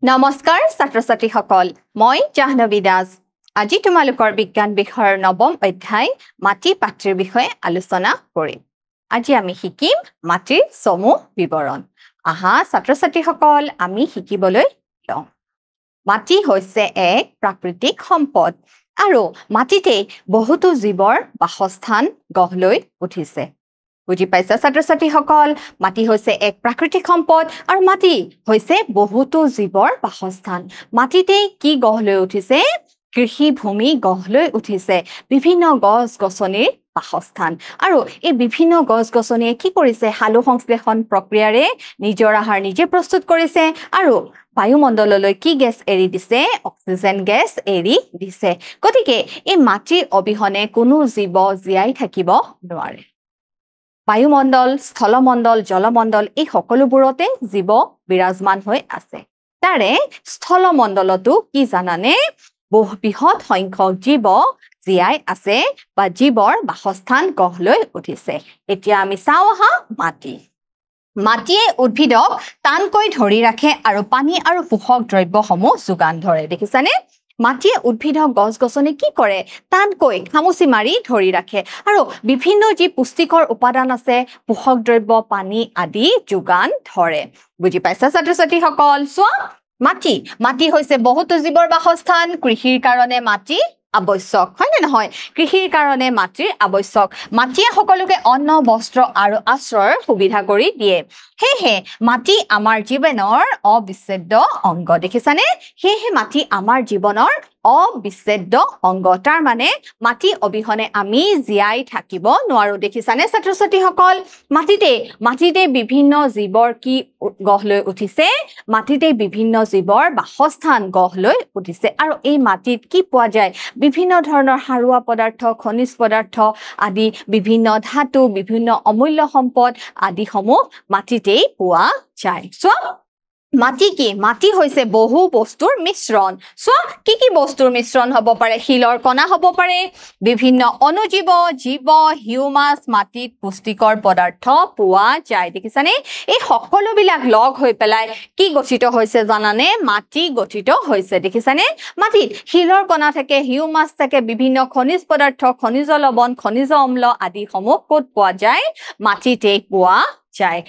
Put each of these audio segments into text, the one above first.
নমস্কাৰ ছাত্ৰ-ছাত্ৰীসকল মই জাহ্নবী দাস আজি তোমালোকৰ বিজ্ঞান বিষয়ৰ নৱম অধ্যায় মাটি পাত্ৰৰ বিষয়ে আলোচনা কৰিম আজি আমি শিকিম মাটিৰ সমূহ বিৱৰণ আহা ছাত্ৰ-ছাত্ৰীসকল আমি শিকিবলৈ লওঁ মাটি হৈছে এক প্ৰাকৃতিক সম্পদ আৰু মাটিতে বহুতো জীৱৰ বাসস্থান গঢ় লৈ উঠিছে বুজি পাইছা ছাত্ৰ-ছাত্ৰীসকল মাটি হৈছে এক প্ৰাকৃতিক সম্পদ আৰু মাটি হৈছে বহুতো জীৱৰ বাসস্থান মাটিতে কি গঢ় লৈ উঠিছে কৃষি ভূমি গঢ় লৈ উঠিছে বিভিন্ন গছ-গছনিৰ বাসস্থান আৰু এই বিভিন্ন গছ-গছনিয়ে কি কৰিছে হালু সংশ্লেষণ প্ৰক্ৰিয়াৰে নিজৰ আহাৰ নিজে প্ৰস্তুত কৰিছে আৰু বায়ুমণ্ডললৈ কি গেছ এৰি দিছে অক্সিজেন গেছ এৰি দিছে গতিকে এই মাটিৰ অবিহনে কোনো জীৱ জীয়াই থাকিব নোৱাৰে বায়ুমণ্ডল স্থলমণ্ডল জলমণ্ডল এই সকলোবোৰতে জীৱ বিৰাজমান হৈ আছে তাৰে স্থলমণ্ডলতো কি জানানে বহু বৃহৎ সংখ্যক জীৱ জীয়াই আছে বা জীৱৰ বাসস্থান গঢ় লৈ উঠিছে এতিয়া আমি চাওঁ আহা মাটিয়ে উদ্ভিদক টানকৈ ধৰি ৰাখে আৰু পানী আৰু পোষক দ্ৰব্যসমূহ যোগান ধৰে দেখিছানে মাটিয়ে উদ্ভিদক গছ-গছনি কি কৰে টানকৈ খামুচি মাৰি ধৰি ৰাখে আৰু বিভিন্ন যি পুষ্টিকৰ উপাদান আছে পোষক দ্ৰব্য পানী আদি যোগান ধৰে বুজি পাইছা ছাত্ৰ-ছাত্ৰীসকল চোৱা মাটি হৈছে বহুতো জীৱৰ বাসস্থান কৃষিৰ কাৰণে মাটি আৱশ্যক হয় নে নহয় কৃষিৰ কাৰণে মাটিৰ আৱশ্যক মাটিয়ে সকলোকে অন্ন বস্ত্ৰ আৰু আশ্ৰয়ৰ সুবিধা কৰি দিয়ে হেহে মাটি আমাৰ জীৱনৰ অবিচ্ছেদ্য অংগ দেখিছানে হেহে মাটি আমাৰ জীৱনৰ অবিচ্ছেদ্য অংগ তাৰ মানে মাটি অবিহনে আমি জীয়াই থাকিব নোৱাৰো দেখিছানে ছাত্ৰ-ছাত্ৰীসকল মাটিতে বিভিন্ন জীৱৰ কি গঢ় লৈ উঠিছে মাটিতে বিভিন্ন জীৱৰ বাসস্থান গঢ় লৈ উঠিছে আৰু এই মাটিত কি পোৱা যায় বিভিন্ন ধৰণৰ সাৰুৱা পদাৰ্থ খনিজ পদাৰ্থ আদি বিভিন্ন ধাতু বিভিন্ন অমূল্য সম্পদ আদি সমূহ মাটিতেই পোৱা যায় মাটি হৈছে বহু বস্তুৰ মিশ্ৰণ কি বস্তুৰ মিশ্ৰণ হ'ব পাৰে শিলৰ কণা হ'ব পাৰে বিভিন্ন অণুজীৱ জীৱ হিউমাছ মাটিত পুষ্টিকৰ পদাৰ্থ পোৱা যায় দেখিছানে এই সকলোবিলাক লগ হৈ পেলাই কি গঠিত হৈছে জানানে মাটি গঠিত হৈছে দেখিছানে মাটিত শিলৰ কণা থাকে হিউমাছ থাকে বিভিন্ন খনিজ পদাৰ্থ খনিজ লৱণ খনিজ অম্ল আদি সমূহ ক'ত পোৱা যায় মাটিতে পোৱা যায়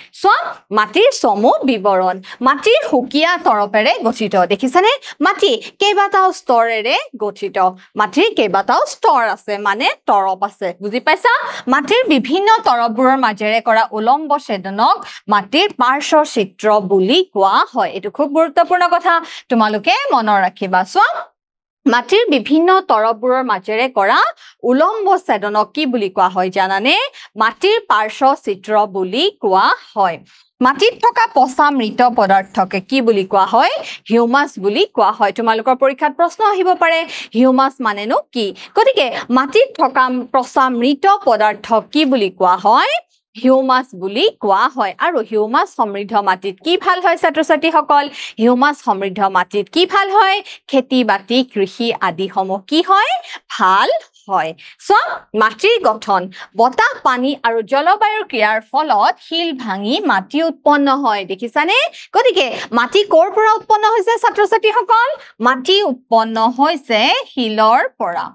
মাটিৰ সমূহ বিৱৰণ মাটিৰ সুকীয়া তৰপেৰে গঠিত দেখিছানে মাটি কেইবাটাও স্তৰেৰে গঠিত মাটিৰ কেইবাটাও স্তৰ আছে মানে তৰপ আছে বুজি পাইছা মাটিৰ বিভিন্ন তৰপবোৰৰ মাজেৰে কৰা উলম্ব ছেদনক মাটিৰ পাৰ্শ্ব চিত্ৰ বুলি কোৱা হয় এইটো খুব গুৰুত্বপূৰ্ণ কথা তোমালোকে মনত ৰাখিবা মাটিৰ বিভিন্ন তৰপবোৰৰ মাজেৰে কৰা উলম্ব ছেদনক কি বুলি কোৱা হয় জানানে মাটিৰ পাৰ্শ্ব চিত্ৰ বুলি কোৱা হয় মাটিত থকা পচা মৃত পদাৰ্থকে কি বুলি কোৱা হয় হিউমাছ বুলি কোৱা হয় তোমালোকৰ পৰীক্ষাত প্ৰশ্ন আহিব পাৰে হিউমাছ মানেনো কি গতিকে মাটিত থকা পচা মৃত পদাৰ্থ কি বুলি কোৱা হয় হিউমাছ বুলি কোৱা হয় আৰু হিউমাছ সমৃদ্ধ মাটিত কি ভাল হয় ছাত্ৰ-ছাত্ৰীসকল হিউমাছ সমৃদ্ধ মাটিত কি ভাল হয় খেতি-বাতি কৃষি আদি সমূহ কি হয় ভাল হয় মাটিৰ গঠন বতাহ পানী আৰু জলবায়ুৰ ক্ৰিয়াৰ ফলত শিল ভাঙি মাটি উৎপন্ন হয় দেখিছানে গতিকে মাটি ক'ৰ পৰা উৎপন্ন হৈছে ছাত্ৰ-ছাত্ৰীসকল মাটি উৎপন্ন হৈছে শিলৰ পৰা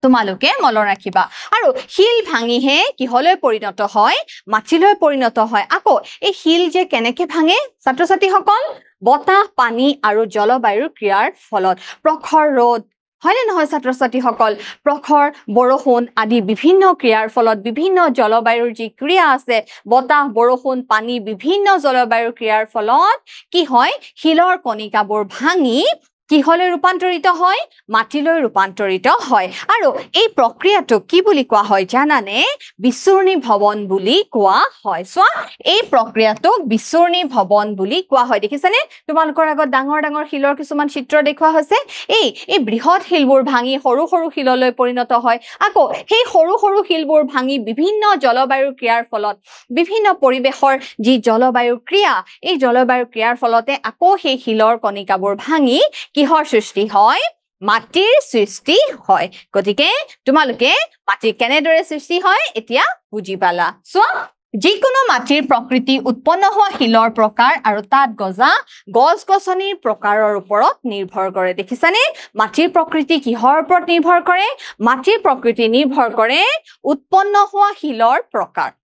তোমালোকে মনত ৰাখিবা আৰু শিল ভাঙিহে কিহলৈ পৰিণত হয় মাটিলৈ পৰিণত হয় আকৌ এই শিল যে কেনেকে ভাঙে ছাত্ৰ-ছাত্ৰীসকল বতাহ পানী আৰু জলবায়ুৰ ক্ৰিয়াৰ ফলত প্ৰখৰ ৰ'দ হয়নে নহয় ছাত্ৰ-ছাত্ৰীসকল প্ৰখৰ বৰষুণ আদি বিভিন্ন ক্ৰিয়াৰ ফলত বিভিন্ন জলবায়ুৰ যি ক্ৰিয়া আছে বতাহ বৰষুণ পানী বিভিন্ন জলবায়ুৰ ক্ৰিয়াৰ ফলত কি হয় শিলৰ কণিকাবোৰ ভাঙি কিহলৈ ৰূপান্তৰিত হয় মাটিলৈ ৰূপান্তৰিত হয় আৰু এই প্ৰক্ৰিয়াটোক কি বুলি কোৱা হয় জানানে বিচূৰ্ণী ভৱন বুলি কোৱা হয় এই প্ৰক্ৰিয়াটোক বিচূৰ্ণী ভৱন বুলি কোৱা হয় দেখিছানে তোমালোকৰ আগত ডাঙৰ ডাঙৰ শিলৰ কিছুমান চিত্ৰ দেখুওৱা হৈছে এই বৃহৎ শিলবোৰ ভাঙি সৰু সৰু শিললৈ পৰিণত হয় আকৌ সেই সৰু সৰু শিলবোৰ ভাঙি বিভিন্ন জলবায়ুৰ ক্ৰিয়াৰ ফলত বিভিন্ন পৰিৱেশৰ যি জলবায়ুৰ ক্ৰিয়া এই জলবায়ুৰ ক্ৰিয়াৰ ফলতে আকৌ সেই শিলৰ কণিকাবোৰ ভাঙি কিহৰ সৃষ্টি হয় মাটিৰ সৃষ্টি হয় গতিকে তোমালোকে মাটি কেনেদৰে সৃষ্টি হয় এতিয়া বুজি পালা যিকোনো মাটিৰ প্ৰকৃতি উৎপন্ন হোৱা শিলৰ প্ৰকাৰ আৰু তাত গজা গছ-গছনিৰ প্ৰকাৰৰ ওপৰত নিৰ্ভৰ কৰে দেখিছানে মাটিৰ প্ৰকৃতি কিহৰ ওপৰত নিৰ্ভৰ কৰে মাটিৰ প্ৰকৃতি নিৰ্ভৰ কৰে উৎপন্ন হোৱা শিলৰ প্ৰকাৰ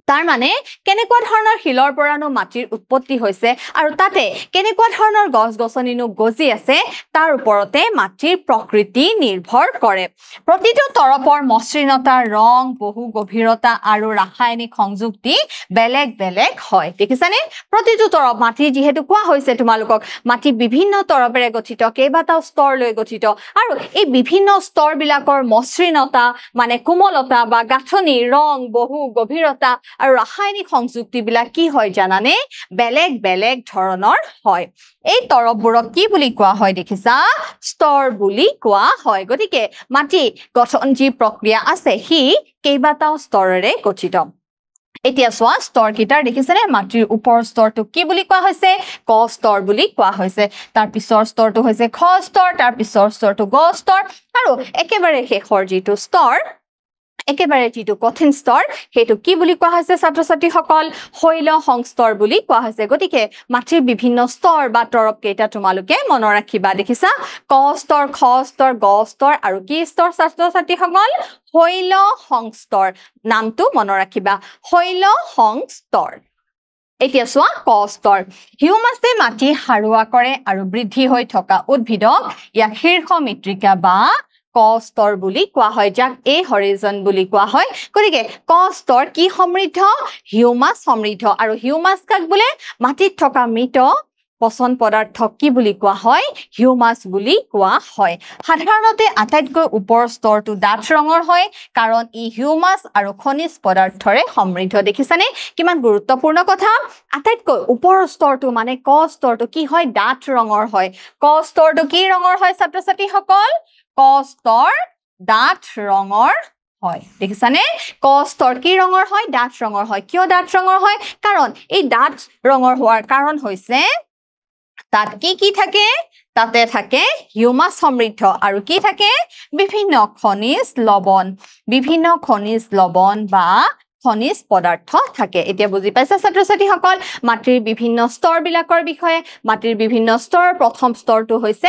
তাৰ মানে কেনেকুৱা ধৰণৰ শিলৰ পৰানো মাটিৰ উৎপত্তি হৈছে আৰু তাতে কেনেকুৱা ধৰণৰ গছ-গছনিনো গজি আছে তাৰ ওপৰতে মাটিৰ প্ৰকৃতি নিৰ্ভৰ কৰে প্ৰতিটো তৰপৰ মসৃণতা ৰং বহু গভীৰতা আৰু ৰাসায়নিক সংযুক্তি বেলেগ বেলেগ হয় দেখিছানে প্ৰতিটো তৰপ মাটি যেহেতু কোৱা হৈছে তোমালোকক মাটি বিভিন্ন তৰপেৰে গঠিত কেইবাটাও স্তৰ লৈ গঠিত আৰু এই বিভিন্ন স্তৰ বিলাকৰ মসৃণতা মানে কোমলতা বা গাঁথনি ৰং বহু গভীৰতা আৰু ৰাসায়নিক সংযুক্তি বিলাক কি হয় জানানে বেলেগ বেলেগ ধৰণৰ হয় এই তৰপবোৰক কি বুলি কোৱা হয় দেখিছা স্তৰ বুলি কোৱা হয় গতিকে মাটি গঠন যি প্ৰক্ৰিয়া আছে হি কেইবাটাও স্তৰেৰে গঠিত এতিয়া সোৱা স্তৰ কিটাৰ দেখিছেনে মাটিৰ ওপৰৰ স্তৰটো কি বুলি কোৱা হৈছে ক স্তৰ বুলি কোৱা হৈছে তাৰ পিছৰ স্তৰটো হৈছে খ স্তৰ তাৰ পিছৰ স্তৰটো গ স্তৰ আৰু একেবাৰে শেষৰ যিটো স্তৰ একেবাৰে যিটো কঠিন স্তৰ হেতু কি বুলি কোৱা হৈছে ছাত্ৰ-ছাত্ৰী সকল শৈল সংস্তৰ বুলি কোৱা হৈছে গতিকে মাটিৰ বিভিন্ন স্তৰ বা তৰপ কেইটা তোমালোকে মন ৰাখিবা দেখিছা ক স্তৰ খ স্তৰ গ স্তৰ আৰু কি স্তৰ ছাত্ৰ-ছাত্ৰী সকল শৈল সংস্তৰ নামটো মন ৰাখিবা শৈল সংস্তৰ এতিয়া সোৱা ক স্তৰ হিউমাছে মাটি হাৰুৱা কৰে আৰু বৃদ্ধি হৈ থকা উদ্ভিদক ইয়াক শীৰ্ষ মৃত্তিকা বা ক স্তৰ বুলি কোৱা হয় যাক এই হৰিজন বুলি কোৱা হয় গতিকে ক স্তৰ কি সমৃদ্ধ হিউমাছ সমৃদ্ধ আৰু হিউমাছ কাক বোলে মাটিত থকা মৃত পচন পদাৰ্থ কি বুলি কোৱা হয় হিউমাছ বুলি কোৱা হয় সাধাৰণতে আটাইতকৈ ওপৰৰ স্তৰটো ডাঠ ৰঙৰ হয় কাৰণ ই হিউমাছ আৰু খনিজ পদাৰ্থৰে সমৃদ্ধ দেখিছানে কিমান গুৰুত্বপূৰ্ণ কথা আটাইতকৈ ওপৰৰ স্তৰটো মানে ক স্তৰটো কি হয় ডাঠ ৰঙৰ হয় ক স্তৰটো কি ৰঙৰ হয় ছাত্ৰ-ছাত্ৰী সকল ক স্তৰ ডাঠ ৰঙৰ হয় দেখিছানে ক স্তৰ কি ৰঙৰ হয় ডাঠ ৰঙৰ হয় কিয় ডাঠ ৰঙৰ হয় কাৰণ এই ডাঠ ৰঙৰ হোৱাৰ কাৰণ হৈছে তাত কি থাকে তাতে থাকে হিউমাছ সমৃদ্ধ আৰু কি থাকে বিভিন্ন খনিজ লৱণ বা খনিজ পদাৰ্থ থাকে এতিয়া বুজি পাইছা ছাত্ৰ-ছাত্ৰী সকল মাটিৰ বিভিন্ন স্তৰ বিলাকৰ বিষয়ে মাটিৰ বিভিন্ন স্তৰ প্ৰথম স্তৰটো হৈছে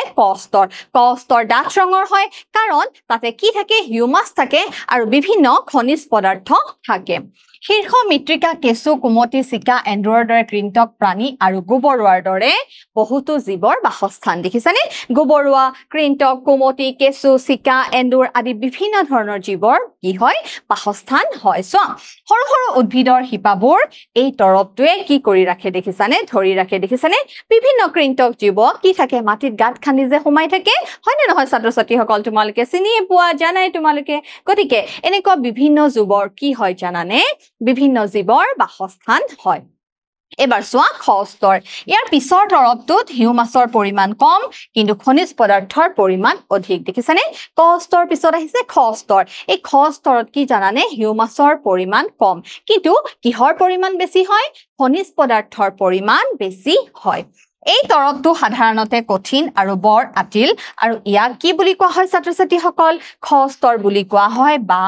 ক স্তৰ ডাঠ ৰঙৰ হয় কাৰণ তাতে কি থাকে হিউমাছ থাকে আৰু বিভিন্ন খনিজ পদাৰ্থ থাকে শীৰ্ষ মৃত্তিকা কেঁচু কুমতি চিকা এন্দুৰৰ দৰে কৃন্তক প্ৰাণী আৰু গোবৰুৱাৰ দৰে বহুতো জীৱৰ বাসস্থান দেখিছানে গোবৰুৱা কৃন্তক কুমতি কেঁচু চিকা এন্দুৰ আদি বিভিন্ন ধৰণৰ জীৱৰ কি হয় বাসস্থান হয় সো সৰু সৰু উদ্ভিদৰ শিপাবোৰ এই তৰপটোৱে কি কৰি ৰাখে দেখিছানে ধৰি ৰাখে দেখিছানে বিভিন্ন কৃন্তক জীৱ কি থাকে মাটিত গাঁত খান্দি যে সোমাই থাকে হয়নে নহয় ছাত্ৰ-ছাত্ৰী সকল তোমালোকে চিনি পোৱা জানাই তোমালোকে গতিকে এনেকুৱা বিভিন্ন জীৱৰ কি হয় জানানে বিভিন্ন জীৱৰ বাসস্থান হয় এবাৰ সোৱা খ স্তৰ ইয়াৰ পিছৰ তৰপটোত হিউমাছৰ পৰিমাণ কম কিন্তু খনিজ পদাৰ্থৰ পৰিমাণ অধিক দেখিছানে ক স্তৰ পিছত আহিছে খ স্তৰ এই খ স্তৰত কি জানানে হিউমাছৰ পৰিমাণ কম কিন্তু কিহৰ পৰিমাণ বেছি হয় খনিজ পদাৰ্থৰ পৰিমাণ বেছি হয় এই তৰপটো সাধাৰণতে কঠিন আৰু বৰ আটিল আৰু ইয়াক কি বুলি কোৱা হয় ছাত্ৰ-ছাত্ৰী সকল খ স্তৰ বুলি কোৱা হয় বা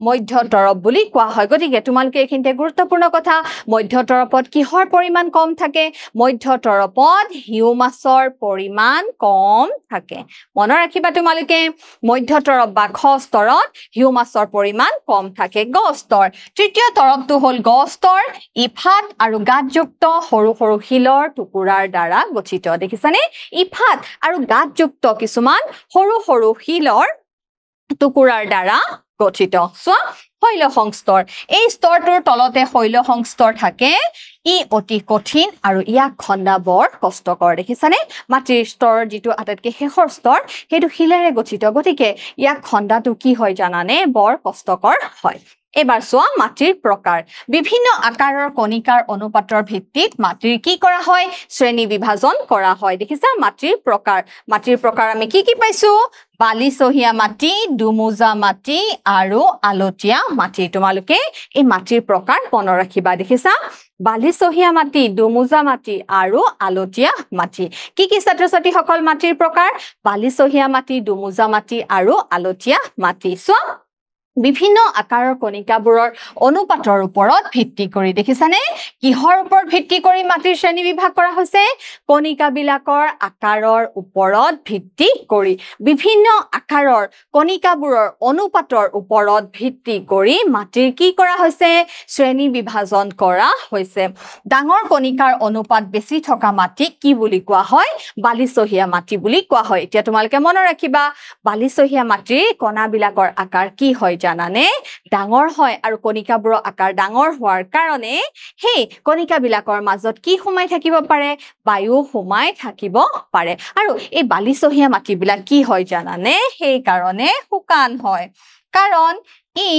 মধ্য তৰপ বুলি কোৱা হয় গতিকে তোমালোকে এইখিনিতে গুৰুত্বপূৰ্ণ কথা মধ্য তৰপত কিহৰ পৰিমাণ কম থাকে মধ্য তৰপত হিউমাছৰ পৰিমাণ কম থাকে মন ৰাখিবা তোমালোকে মধ্য তৰপ বা খ স্তৰত হিউমাছৰ পৰিমাণ কম থাকে গ স্তৰ তৃতীয় তৰপটো হ'ল গ স্তৰ ইফাত আৰু গাঁতযুক্ত সৰু সৰু শিলৰ টুকুৰাৰ দ্বাৰা গঠিত দেখিছানে ইফাত আৰু গাঁতযুক্ত কিছুমান সৰু সৰু শিলৰ টুকুৰাৰ দ্বাৰা গঠিত সোৱা শৈল সংস্তৰ এই স্তৰটোৰ তলতে শৈল সংস্তৰ থাকে ই অতি কঠিন আৰু ইয়াক খন্দা বৰ কষ্টকৰ দেখিছানে মাটিৰ স্তৰৰ যিটো আটাইতকৈ শেষৰ স্তৰ সেইটো শিলেৰে গঠিত গতিকে ইয়াক খন্দাটো কি হয় জানানে বৰ কষ্টকৰ হয় এবাৰ সোৱা মাটিৰ প্ৰকাৰ বিভিন্ন আকাৰৰ কণিকাৰ অনুপাতৰ ভিত্তিত মাটিৰ কি কৰা হয় শ্ৰেণী বিভাজন কৰা হয় দেখিছা মাটিৰ প্ৰকাৰ আমি কি পাইছো বালিচহীয়া মাটি দুমুজা মাটি আৰু আলতীয়া মাটি তোমালোকে এই মাটিৰ প্ৰকাৰ মনত ৰাখিবা দেখিছা বালিচহীয়া মাটি দুমুজা মাটি আৰু আলতীয়া মাটি কি ছাত্ৰ-ছাত্ৰী সকল মাটিৰ প্ৰকাৰ বালিচহীয়া মাটি দুমুজা মাটি আৰু আলতীয়া মাটি সোৱা বিভিন্ন আকাৰৰ কণিকাবোৰৰ অনুপাতৰ ওপৰত ভিত্তি কৰি দেখিছানে কিহৰ ওপৰত ভিত্তি কৰি মাটিৰ শ্ৰেণী বিভাগ কৰা হৈছে কণিকাবিলাকৰ আকাৰৰ ওপৰত ভিত্তি কৰি বিভিন্ন আকাৰৰ কণিকাবোৰৰ অনুপাতৰ ওপৰত ভিত্তি কৰি মাটিৰ কি কৰা হৈছে শ্ৰেণী বিভাজন কৰা হৈছে ডাঙৰ কণিকাৰ অনুপাত বেছি থকা মাটি কি বুলি কোৱা হয় বালিচহীয়া মাটি বুলি কোৱা হয় এতিয়া তোমালোকে মনত ৰাখিবা বালিচহীয়া মাটিৰ কণাবিলাকৰ আকাৰ কি হয় জানানে ডাঙৰ হয় আৰু কণিকাবোৰৰ আকাৰ ডাঙৰ হোৱাৰ কাৰণে সেই কণিকাবিলাকৰ মাজত কি সোমাই থাকিব পাৰে বায়ু সোমাই থাকিব পাৰে আৰু এই বালিচহীয়া মাটিবিলাক কি হয় জানানে সেই কাৰণে শুকান হয় কাৰণ ই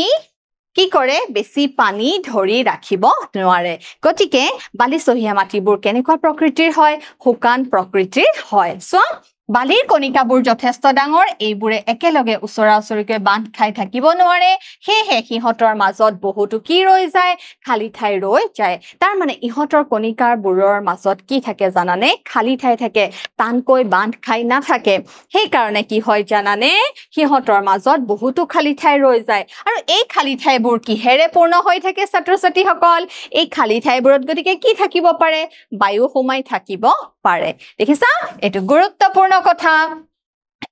কি কৰে বেছি পানী ধৰি ৰাখিব নোৱাৰে গতিকে বালিচহীয়া মাটিবোৰ কেনেকুৱা প্ৰকৃতিৰ হয় শুকান প্ৰকৃতিৰ হয় সো বালিৰ কণিকাবোৰ যথেষ্ট ডাঙৰ এইবোৰে একেলগে ওচৰা-ওচৰিকৈ বান্ধ খাই থাকিব নোৱাৰে হেহে হিহতৰ মাজত বহুতো কি ৰৈ যায় খালি ঠাই ৰৈ যায় তাৰ মানে ইহতৰ কণিকাবোৰৰ মাজত কি থাকে জানানে খালি ঠাই থাকে টানকৈ বান্ধ খাই নাথাকে সেই কাৰণে কি হয় জানানে হিহতৰ মাজত বহুতো খালি ঠাই ৰৈ যায় আৰু এই খালি ঠাইবোৰ কিহেৰে পূৰ্ণ হৈ থাকে ছাত্ৰ-ছাত্ৰীসকল এই খালি ঠাইবোৰত গতিকে কি থাকিব পাৰে বায়ু সোমাই থাকিব পাৰে দেখিছা এটো গুৰুত্বপূৰ্ণ কথা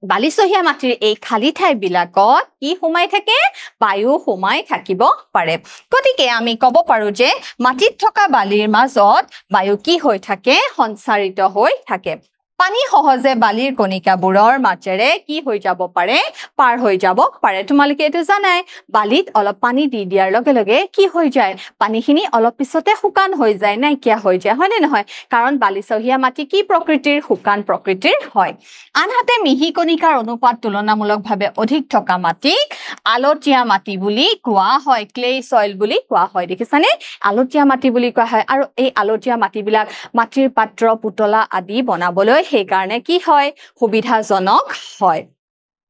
বালিচহীয়া মাটিৰ এই খালি ঠাইবিলাকত কি সোমাই থাকে বায়ু সোমাই থাকিব পাৰে গতিকে আমি ক'ব পাৰো যে মাটিত থকা বালিৰ মাজত বায়ু কি হৈ থাকে সঞ্চাৰিত হৈ থাকে পানী সহজে বালিৰ কণিকাবোৰৰ মাজেৰে কি হৈ যাব পাৰে পাৰ হৈ যাব পাৰে তোমালোকে এটো জানাই বালিত অলপ পানী দি দিয়াৰ লগে লগে কি হৈ যায় পানীখিনি অলপ পিছতে শুকান হৈ যায় নাইকিয়া হৈ যায় হয়নে নহয় কাৰণ বালিচহীয়া মাটি কি প্ৰকৃতিৰ শুকান প্ৰকৃতিৰ হয় আনহাতে মিহি কণিকাৰ অনুপাত তুলনামূলকভাৱে অধিক থকা মাটিক আলতীয়া মাটি বুলি কোৱা হয় ক্লে সয়েল বুলি কোৱা হয় দেখিছানে আলতীয়া মাটি বুলি কোৱা হয় আৰু এই আলতীয়া মাটিবিলাক মাটিৰ পাত্ৰ পুতলা আদি বনাবলৈ সেই কাৰণে কি হয় সুবিধাজনক হয়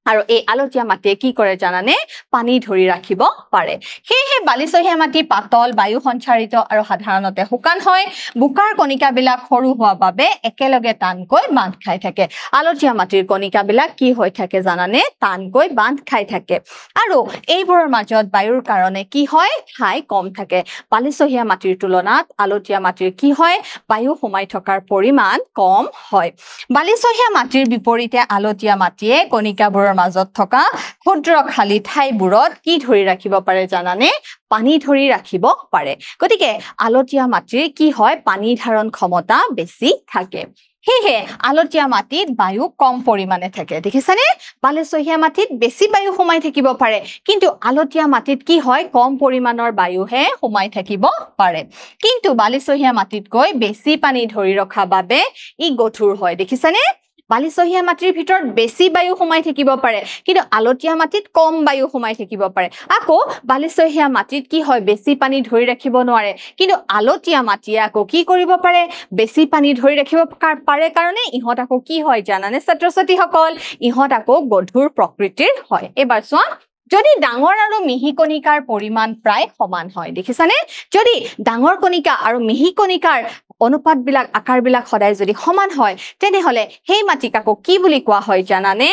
আৰু এই আলতীয়া মাটিয়ে কি কৰে জানানে পানী ধৰি ৰাখিব পাৰে হেহে বালিচহীয়া মাটি পাতল বায়ু সঞ্চাৰিত আৰু সাধাৰণতে শুকান হয় বুকাৰ কণিকাবিলাক সৰু হোৱা বাবে একেলগে টানকৈ বান্ধ খাই থাকে আলতীয়া মাটিৰ কণিকাবিলাক কি হৈ থাকে জানানে টানকৈ বান্ধ খাই থাকে আৰু এইবোৰৰ মাজত বায়ুৰ কাৰণে কি হয় ঠাই কম থাকে বালিচহীয়া মাটিৰ তুলনাত আলতীয়া মাটিৰ কি হয় বায়ু সোমাই থকাৰ পৰিমাণ কম হয় বালিচহীয়া মাটিৰ বিপৰীতে আলতীয়া মাটিয়ে কণিকাবোৰৰ মাজত থকা ক্ষুদ্ৰ খালি ঠাইবোৰত কি ধৰি ৰাখিব পাৰে জানানে পানী ধৰি ৰাখিব পাৰে গতিকে আলতীয়া মাটিৰ কি হয় পানী ধাৰণ ক্ষমতা বেছি থাকে হেহে আলতীয়া মাটিত বায়ু কম পৰিমাণে থাকে দেখিছানে বালিচহীয়া মাটিত বেছি বায়ু সোমাই থাকিব পাৰে কিন্তু আলতীয়া মাটিত কি হয় কম পৰিমাণৰ বায়ুহে সোমাই থাকিব পাৰে কিন্তু বালিচহীয়া মাটিতকৈ বেছি পানী ধৰি ৰখা বাবে ই গধুৰ হয় দেখিছানে বালিচহীয়া মাটিৰ ভিতৰত বেছি বায়ু সোমাই থাকিব পাৰে কিন্তু আলতীয়া মাটিত কম বায়ু সোমাই থাকিব পাৰে আকৌ বালিচহীয়া মাটিত কি হয় বেছি পানী ধৰি ৰাখিব নোৱাৰে কিন্তু আলতীয়া মাটিয়ে আকৌ কি কৰিব পাৰে বেছি পানী ধৰি ৰাখিব পাৰে কাৰণে ইহত আকৌ কি হয় জানানে ছাত্ৰ-ছাত্ৰীসকল ইহত আকৌ গধুৰ প্ৰকৃতিৰ হয় এবাৰ চোৱা যদি ডাঙৰ আৰু মিহি কণিকাৰ পৰিমাণ প্ৰায় সমান হয় দেখিছানে যদি ডাঙৰ কণিকা আৰু মিহি কণিকাৰ অনুপাতবিলাক আকাৰবিলাক সদায় যদি সমান হয় তেনেহলে সেই মাটিক আকৌ কি বুলি কোৱা হয় জানানে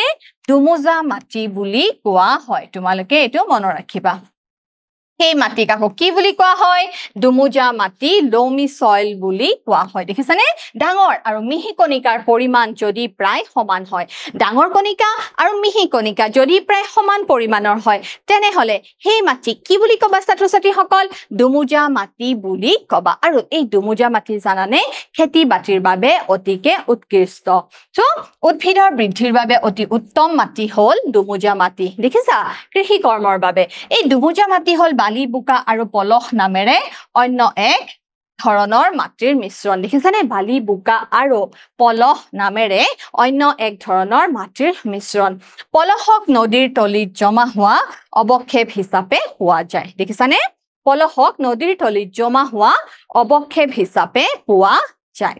দুমুজা মাটি বুলি কোৱা হয় তোমালোকে এটো মনত ৰাখিবা সেই মাটিক আকৌ কি বুলি কোৱা হয় দুমুজা মাটি লোমি সয়েল বুলি কোৱা হয় দেখিছানে ডাঙৰ আৰু মিহি কণিকাৰ পৰিমাণ যদি প্ৰায় সমান হয় ডাঙৰ কণিকা আৰু মিহি কণিকা যদি প্ৰায় সমান পৰিমাণৰ হয় তেনেহলে সেই মাটিক কি বুলি কবা ছাত্ৰ-ছাত্ৰীসকল দুমুজা মাটি বুলি কবা আৰু এই দুমুজা মাটি জানানে খেতি বাতিৰ বাবে অতিকে উৎকৃষ্ট সো উদ্ভিদৰ বৃদ্ধিৰ বাবে অতি উত্তম মাটি হল দুমুজা মাটি দেখিছা কৃষি কৰ্মৰ বাবে এই দুমুজা মাটি হল বালি বুকা আৰু পলস নামেৰে অন্য এক ধৰণৰ মাটিৰ মিশ্ৰণ দেখিছানে বালি বুকা আৰু পলস নামেৰে অন্য এক ধৰণৰ মাটিৰ মিশ্ৰণ পলসক নদীৰ তলিত জমা হোৱা অৱক্ষেপ হিচাপে পোৱা যায় দেখিছানে পলসক নদীৰ তলিত জমা হোৱা অৱক্ষেপ হিচাপে পোৱা যায়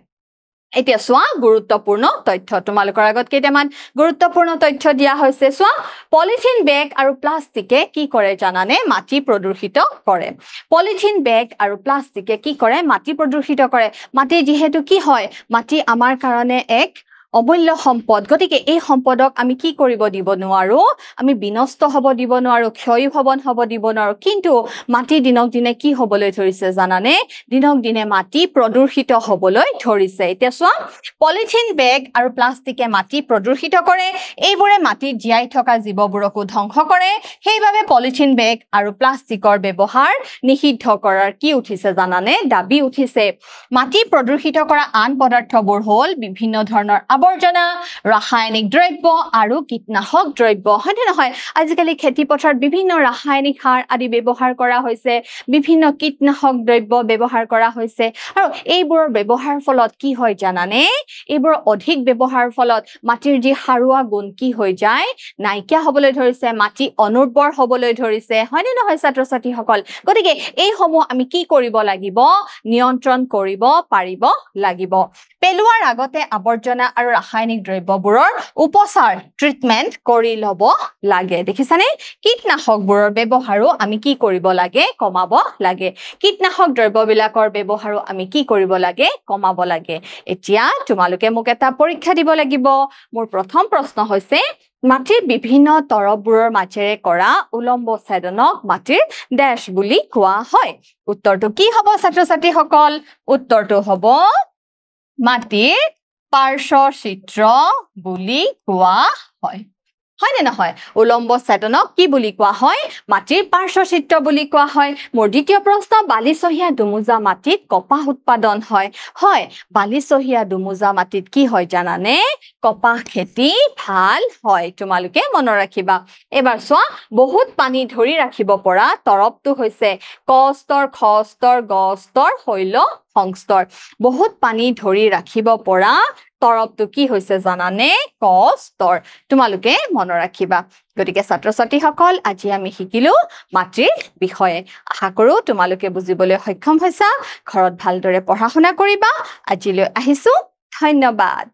এতিয়া চোৱা গুৰুত্বপূৰ্ণ তথ্য তোমালোকৰ আগত কেইটামান গুৰুত্বপূৰ্ণ তথ্য দিয়া হৈছে চোৱা পলিথিন বেগ আৰু প্লাষ্টিকে কি কৰে জানানে মাটি প্ৰদূষিত কৰে পলিথিন বেগ আৰু প্লাষ্টিকে কি কৰে মাটি প্ৰদূষিত কৰে মাটি যেহেতু কি হয় মাটি আমাৰ কাৰণে এক অমূল্য সম্পদ গতিকে এই সম্পদক আমি কি কৰিব দিব নোৱাৰো আমি বিনষ্ট হ'ব দিব নোৱাৰো ক্ষয় ভৱন হ'ব দিব নোৱাৰো কিন্তু মাটি দিনক দিনে কি হ'বলৈ ধৰিছে জানানে দিনক দিনে মাটি প্ৰদূষিত হ'বলৈ ধৰিছে এতিয়া চোৱা পলিথিন বেগ আৰু প্লাষ্টিকে মাটি প্ৰদূষিত কৰে এইবোৰে মাটিত জীয়াই থকা জীৱবোৰকো ধ্বংস কৰে সেইবাবে পলিথিন বেগ আৰু প্লাষ্টিকৰ ব্যৱহাৰ নিষিদ্ধ কৰাৰ কি উঠিছে জানানে দাবী উঠিছে মাটি প্ৰদূষিত কৰা আন পদাৰ্থবোৰ হ'ল বিভিন্ন ধৰণৰ আৱৰ্জনা ৰাসায়নিক দ্ৰব্য আৰু কীটনাশক দ্ৰব্য হয়নে নহয় আজিকালি খেতি পথাৰত বিভিন্ন ৰাসায়নিক সাৰ আদি ব্যৱহাৰ কৰা হৈছে বিভিন্ন কীটনাশক দ্ৰব্য ব্যৱহাৰ কৰা হৈছে আৰু এইবোৰৰ ব্যৱহাৰ ফলত কি হয় জানানে এইবোৰ অধিক ব্যৱহাৰ ফলত মাটিৰ যি সাৰুৱা গুণ কি হৈ যায় নাইকিয়া হ'বলৈ ধৰিছে মাটি অনুৰ্বৰ হ'বলৈ ধৰিছে হয়নে নহয় ছাত্ৰ ছাত্ৰীসকল গতিকে এই সমূহ আমি কি কৰিব লাগিব নিয়ন্ত্ৰণ কৰিব পাৰিব লাগিব পেলোৱাৰ আগতে আৱৰ্জনা আৰু ৰাসায়নিক দ্ৰব্যবোৰৰ উপচাৰ ট্ৰিটমেন্ট কৰি ল'ব লাগে দেখিছানে কীটনাশকবোৰৰ ব্যৱহাৰো আমি কি কৰিব লাগে কমাব লাগে কীটনাশক দ্ৰব্যবিলাকৰ ব্যৱহাৰো আমি কি কৰিব লাগে কমাব লাগে এতিয়া তোমালোকে মোক এটা পৰীক্ষা দিব লাগিব মোৰ প্ৰথম প্ৰশ্ন হৈছে মাটিৰ বিভিন্ন তৰপবোৰৰ মাজেৰে কৰা উলম্ব ছেদনক মাটিৰ ডেশ বুলি কোৱা হয় উত্তৰটো কি হ'ব ছাত্ৰ ছাত্ৰীসকল উত্তৰটো হ'ব মাটিৰ পাৰ্শ্বচিত্ৰ বুলি কোৱা হয় হয়নে নহয় উলম্ব ছেদনক কি বুলি কোৱা হয় মাটিৰ পাৰ্শ্বচিত্ৰ বুলি কোৱা হয় মোৰ দ্বিতীয় প্ৰশ্ন বালিচহীয়া দুমুজা মাটিত কপাহ উৎপাদন হয় হয় বালিচহীয়া দুমুজা মাটিত কি হয় জানানে কপাহ খেতি ভাল হয় তোমালোকে মনত ৰাখিবা এবাৰ চোৱা বহুত পানী ধৰি ৰাখিব পৰা তৰপটো হৈছে ক স্তৰ খ স্তৰ গ স্তৰ শৈল সংস্তৰ বহুত পানী ধৰি ৰাখিব পৰা তৰপটো কি হৈছে জানানে ক স্তৰ তোমালোকে মনত ৰাখিবা গতিকে ছাত্ৰ ছাত্ৰীসকল আজি আমি শিকিলো মাটিৰ বিষয়ে আশা কৰো তোমালোকে বুজিবলৈ সক্ষম হৈছা ঘৰত ভালদৰে পঢ়া শুনা কৰিবা আজিলৈ আহিছো ধন্যবাদ